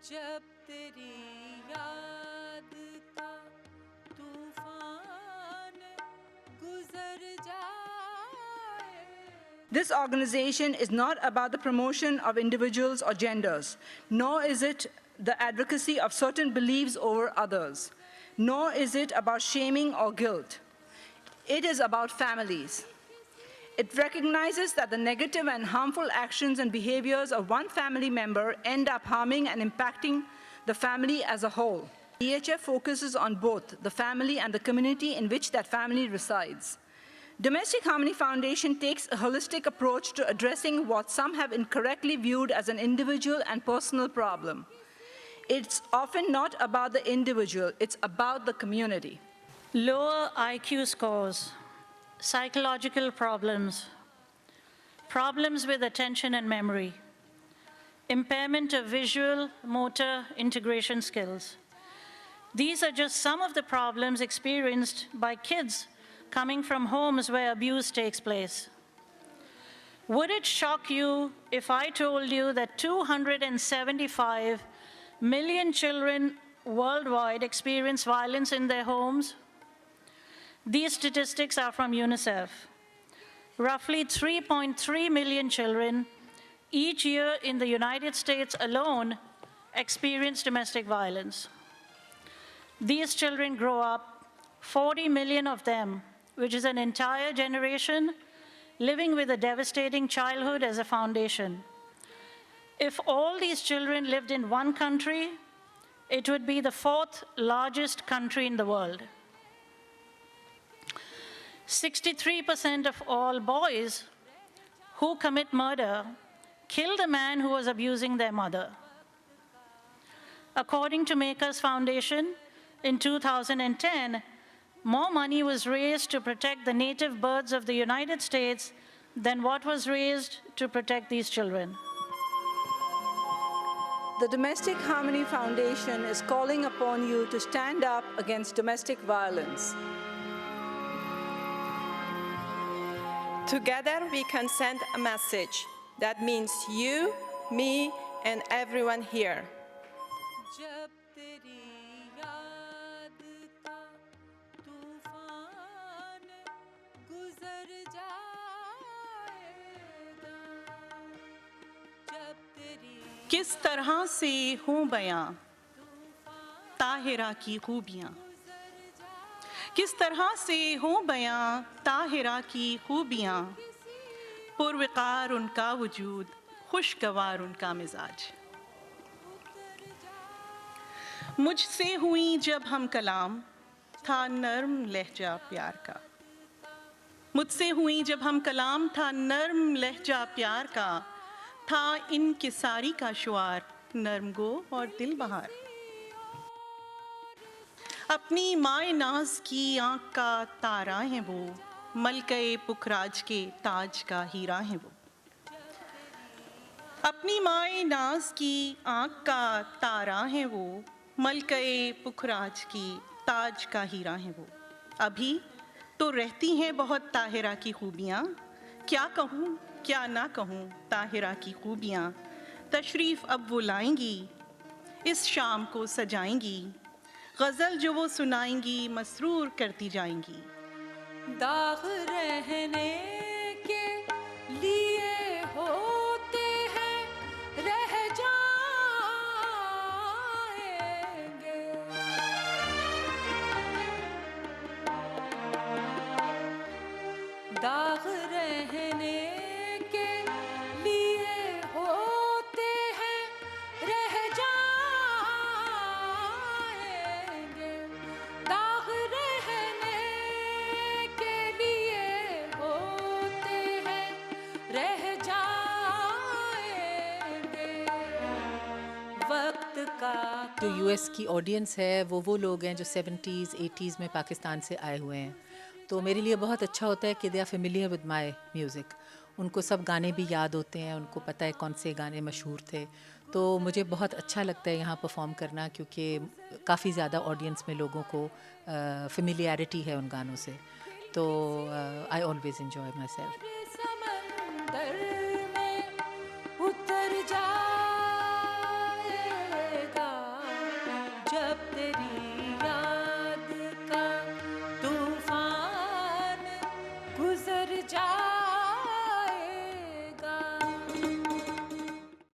जब तेरी याद का तूफान गुजर जाए. This organization is not about the promotion of individuals or genders, nor is it the advocacy of certain beliefs over others, nor is it about shaming or guilt. It is about families. It recognizes that the negative and harmful actions and behaviors of one family member end up harming and impacting the family as a whole. EHF focuses on both the family and the community in which that family resides. Domestic Harmony Foundation takes a holistic approach to addressing what some have incorrectly viewed as an individual and personal problem. It's often not about the individual, it's about the community. Lower IQ scores, psychological problems, problems with attention and memory, impairment of visual, motor, integration skills. These are just some of the problems experienced by kids coming from homes where abuse takes place. Would it shock you if I told you that 275 million children worldwide experience violence in their homes? These statistics are from UNICEF. Roughly 3.3 million children each year in the United States alone experience domestic violence. These children grow up, 40 million of them, which is an entire generation, living with a devastating childhood as a foundation. If all these children lived in one country, it would be the fourth largest country in the world. 63% of all boys who commit murder kill the man who was abusing their mother. According to Makers Foundation, in 2010, more money was raised to protect the native birds of the United States than what was raised to protect these children. The Domestic Harmony Foundation is calling upon you to stand up against domestic violence. Together we can send a message that means you, me, and everyone here. जब तेरी याद का तूफान गुजर जाएगा. जब तेरी किस तरह से हूँ बयां ताहिरा की खूबियाँ, किस तरह से हूँ बयां ताहिरा की खूबियाँ, पुरवकार उनका वजूद, खुशगवार उनका मिजाज. मुझसे हुई जब हम कलाम था नर्म लहजा प्यार का, मुझसे हुई जब हम कलाम था नर्म लहजा प्यार का, था इनकिसारी का शुआर नर्म गो और दिल बहार. अपनी माए नाज की आँख का तारा है वो, मलके पुखराज के ताज का हीरा है वो. अपनी माए नाज की आँख का तारा है वो, मलके पुखराज की ताज का हीरा है वो. अभी तो रहती हैं बहुत ताहिरा की खूबियाँ, क्या कहूँ क्या ना कहूँ ताहिरा की खूबियाँ. तशरीफ़ अब वो लाएंगी, इस शाम को सजाएंगी, गज़ल जो वो सुनाएंगी मसरूर करती जाएंगी. दाग रहने के लिए होते हैं रह जाएंगे. दाग रहने के लिए होते हैं रह जाएंगे. दाग रहने के लिए होते हैं रह जाएंगे. वक्त का जो यूएस की ऑडियंस है वो लोग हैं जो 70s 80s में पाकिस्तान से आए हुए हैं. तो मेरे लिए बहुत अच्छा होता है कि they are familiar with my music. उनको सब गाने भी याद होते हैं, उनको पता है कौन से गाने मशहूर थे. तो मुझे बहुत अच्छा लगता है यहाँ परफॉर्म करना, क्योंकि काफ़ी ज़्यादा ऑडियंस में लोगों को फेमिलियरिटी है उन गानों से. तो I always enjoy my self. समंदर में उतर जाएगा. नहीं